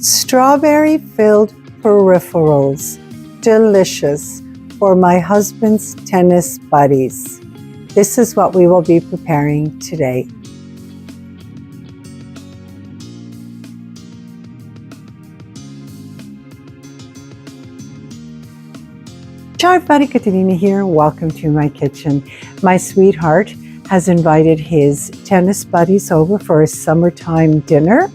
Strawberry filled peripherals, delicious for my husband's tennis buddies. This is what we will be preparing today. Ciao everybody, Caterina here. Welcome to my kitchen. My sweetheart has invited his tennis buddies over for a summertime dinner.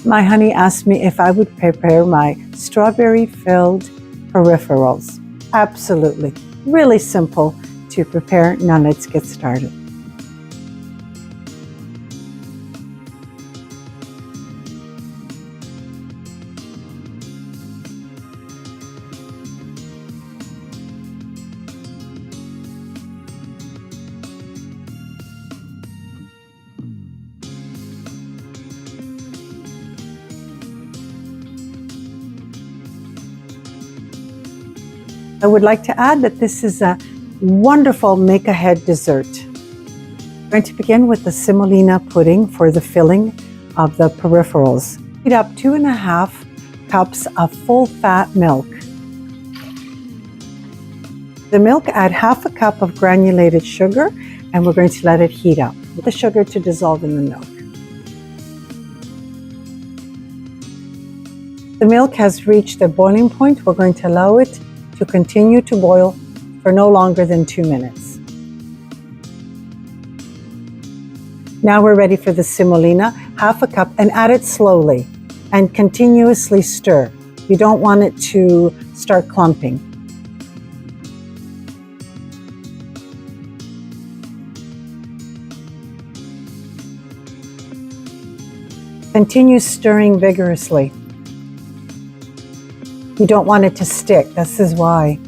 My honey asked me if I would prepare my strawberry-filled peripherals. Absolutely. Really simple to prepare. Now let's get started. I would like to add that this is a wonderful make-ahead dessert. I'm going to begin with the semolina pudding for the filling of the peripherals. Heat up 2.5 cups of full-fat milk. The milk, add 1/2 cup of granulated sugar, and we're going to let it heat up. The sugar to dissolve in the milk. The milk has reached a boiling point. We're going to allow it to continue to boil for no longer than 2 minutes. Now we're ready for the semolina, 1/2 cup, and add it slowly and continuously stir. You don't want it to start clumping. Continue stirring vigorously. You don't want it to stick. This is why.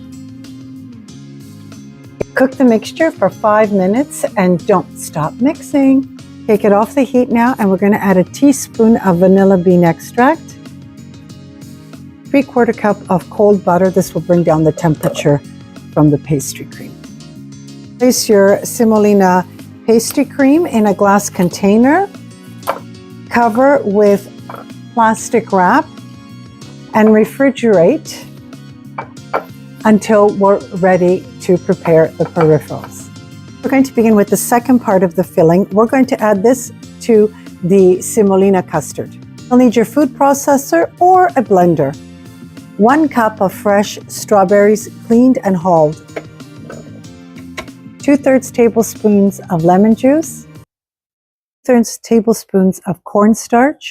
Cook the mixture for 5 minutes and don't stop mixing. Take it off the heat now, and we're going to add a teaspoon of vanilla bean extract, 3/4 cup of cold butter. This will bring down the temperature from the pastry cream. Place your semolina pastry cream in a glass container. Cover with plastic wrap and refrigerate until we're ready to prepare the peripherals. We're going to begin with the second part of the filling. We're going to add this to the semolina custard. You'll need your food processor or a blender. 1 cup of fresh strawberries, cleaned and hulled. 2/3 tablespoons of lemon juice. 2/3 tablespoons of cornstarch.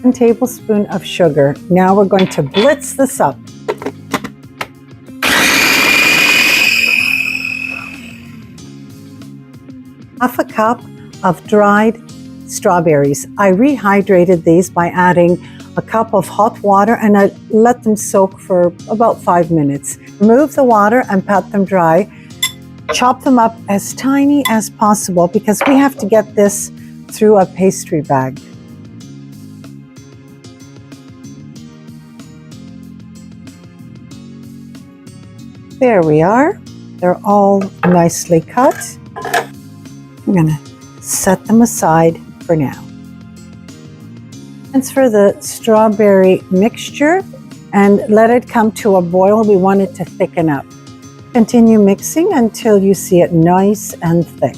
1 tablespoon of sugar. Now we're going to blitz this up. Half a cup of dried strawberries. I rehydrated these by adding a cup of hot water, and I let them soak for about 5 minutes. Remove the water and pat them dry. Chop them up as tiny as possible because we have to get this through a pastry bag. There we are. They're all nicely cut. I'm going to set them aside for now. Transfer the strawberry mixture and let it come to a boil. We want it to thicken up. Continue mixing until you see it nice and thick.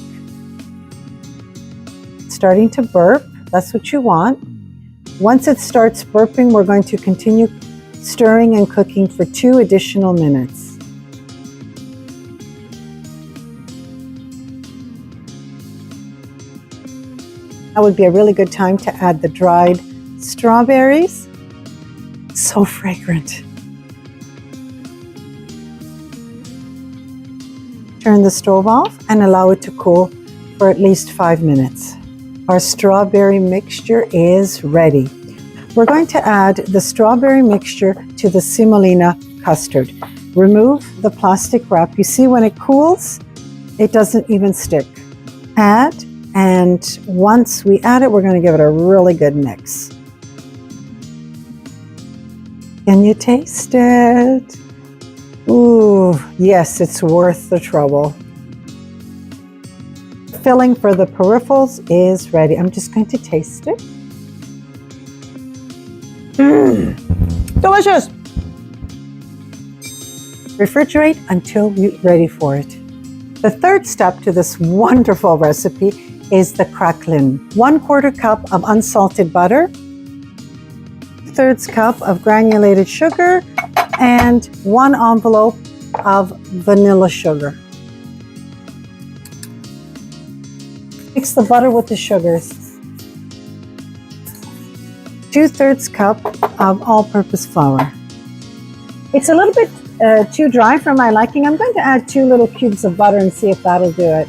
It's starting to burp. That's what you want. Once it starts burping, we're going to continue stirring and cooking for 2 additional minutes. That would be a really good time to add the dried strawberries. So fragrant. Turn the stove off and allow it to cool for at least 5 minutes. Our strawberry mixture is ready. We're going to add the strawberry mixture to the semolina custard. Remove the plastic wrap. You see when it cools, it doesn't even stick. Add. And once we add it, we're going to give it a really good mix. Can you taste it? Ooh, yes, it's worth the trouble. Filling for the peripherals is ready. I'm just going to taste it. delicious. Refrigerate until you're ready for it. The third step to this wonderful recipe is the crackling. 1/4 cup of unsalted butter, 2/3 cup of granulated sugar, and 1 envelope of vanilla sugar. Mix the butter with the sugars. 2/3 cup of all-purpose flour. It's a little bit too dry for my liking. I'm going to add 2 little cubes of butter and see if that'll do it.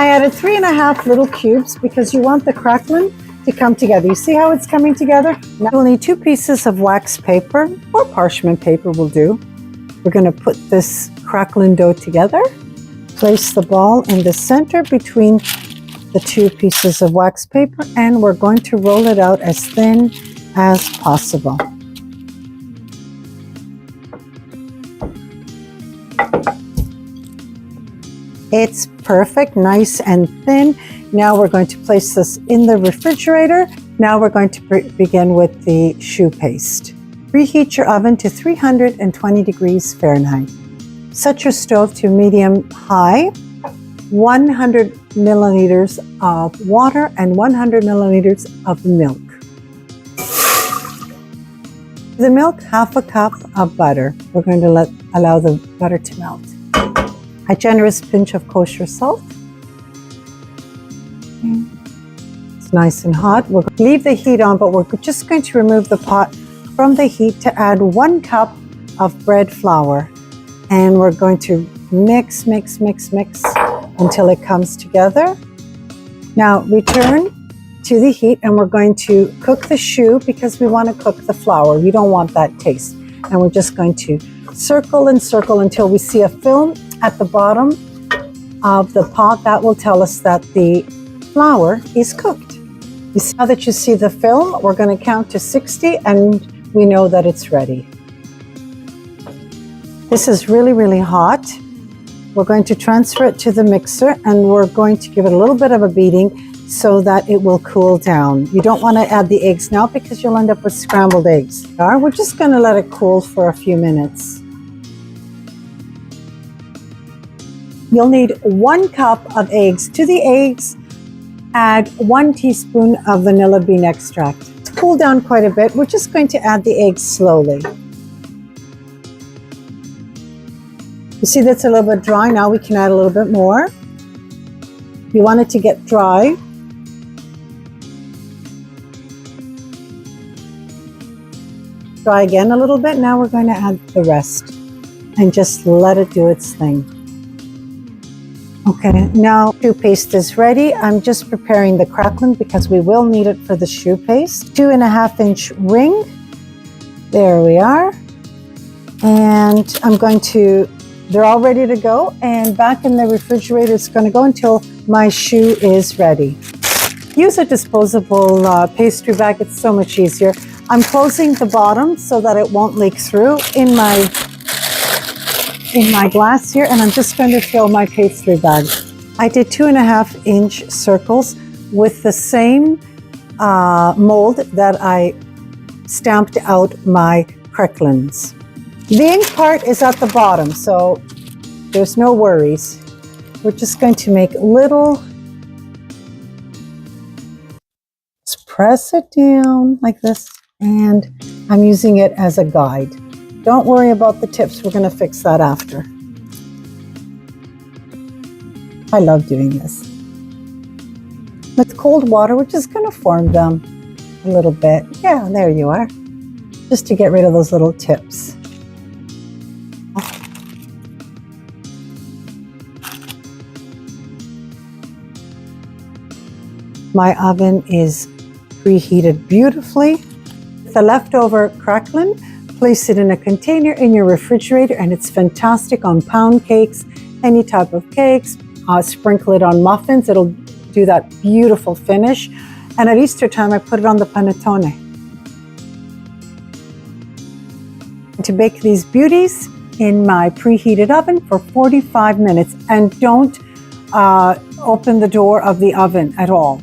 I added 3½ little cubes because you want the crackling to come together. You see how it's coming together? Now we'll need 2 pieces of wax paper, or parchment paper will do. We're going to put this crackling dough together. Place the ball in the center between the 2 pieces of wax paper, and we're going to roll it out as thin as possible. It's perfect, nice and thin. Now we're going to place this in the refrigerator. Now we're going to begin with the choux paste. Preheat your oven to 320 degrees Fahrenheit. Set your stove to medium-high. 100 milliliters of water and 100 milliliters of milk. The milk, 1/2 cup of butter. We're going to allow the butter to melt. A generous pinch of kosher salt. It's nice and hot. We'll leave the heat on, but we're just going to remove the pot from the heat to add 1 cup of bread flour. And we're going to mix until it comes together. Now return to the heat, and we're going to cook the choux because we want to cook the flour. You don't want that taste. And we're just going to circle and circle until we see a film at the bottom of the pot. That will tell us that the flour is cooked. You see, now that you see the film, we're going to count to 60 and we know that it's ready. This is really, really hot. We're going to transfer it to the mixer, and we're going to give it a little bit of a beating so that it will cool down. You don't want to add the eggs now because you'll end up with scrambled eggs. We're just going to let it cool for a few minutes. You'll need 1 cup of eggs. To the eggs, add 1 teaspoon of vanilla bean extract. To cool down quite a bit, we're just going to add the eggs slowly. You see that's a little bit dry. Now we can add a little bit more. You want it to get dry. Dry again a little bit. Now we're going to add the rest and just let it do its thing. Okay, now choux paste is ready. I'm just preparing the crackling because we will need it for the choux paste. 2.5-inch ring. There we are. And I'm going to, they're all ready to go, and back in the refrigerator it's going to go until my choux is ready. Use a disposable pastry bag. It's so much easier. I'm closing the bottom so that it won't leak through in my glass here, and I'm just going to fill my pastry bag. I did 2.5-inch circles with the same mold that I stamped out my cracklings. The ink part is at the bottom, so there's no worries. We're just going to make little, just press it down like this, and I'm using it as a guide. Don't worry about the tips, we're going to fix that after. I love doing this. With cold water, we're just going to form them a little bit. Yeah, there you are. Just to get rid of those little tips. My oven is preheated beautifully. The leftover crackling, place it in a container in your refrigerator, and it's fantastic on pound cakes, any type of cakes. Sprinkle it on muffins. It'll do that beautiful finish. And at Easter time, I put it on the panettone. To bake these beauties in my preheated oven for 45 minutes. And don't open the door of the oven at all.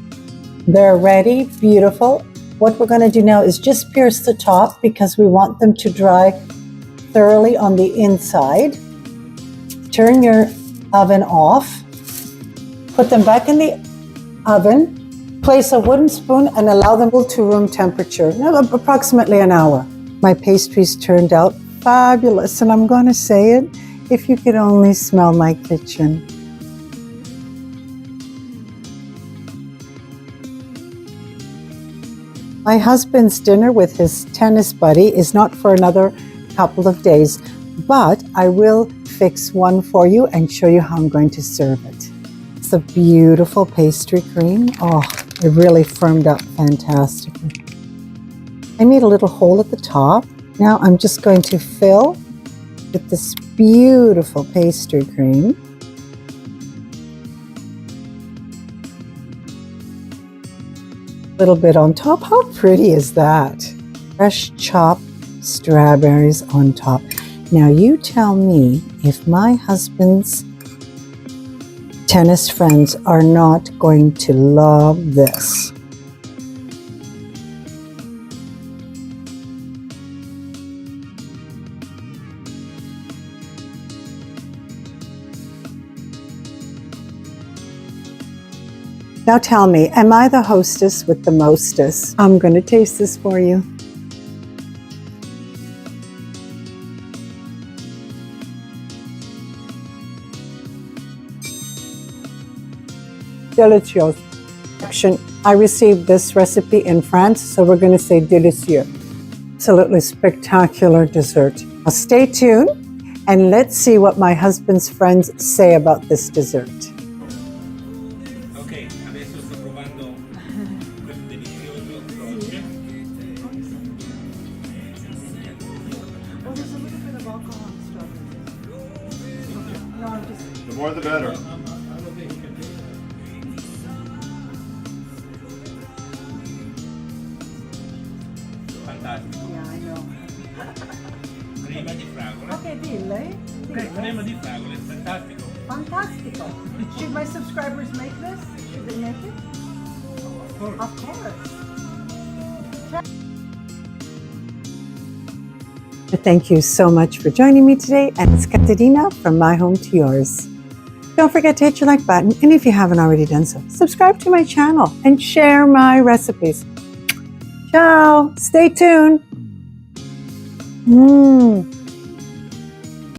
They're ready, beautiful. What we're going to do now is just pierce the top because we want them to dry thoroughly on the inside. Turn your oven off. Put them back in the oven. Place a wooden spoon and allow them to room temperature, approximately an hour. My pastries turned out fabulous, and I'm going to say it, if you could only smell my kitchen. My husband's dinner with his tennis buddy is not for another couple of days, but I will fix one for you and show you how I'm going to serve it. It's a beautiful pastry cream. Oh, it really firmed up fantastically. I made a little hole at the top. Now I'm just going to fill with this beautiful pastry cream. Little bit on top. How pretty is that? Fresh chopped strawberries on top. Now you tell me if my husband's tennis friends are not going to love this. Now tell me, am I the hostess with the mostest? I'm going to taste this for you. Delicious. I received this recipe in France, so we're going to say délicieux. Absolutely spectacular dessert. Now stay tuned and let's see what my husband's friends say about this dessert. Ok, adesso sto provando questo delizioso dolce. The more the better. Fantastico. Yeah, I know. Crema di fragole. Okay, dille. Crema di fragole, fantastico. Fantastico. Should my subscribers make this? Should they make it? Of course. Of course. Thank you so much for joining me today, and it's Caterina from my home to yours. Don't forget to hit your like button, and if you haven't already done so, subscribe to my channel and share my recipes. Ciao. Stay tuned.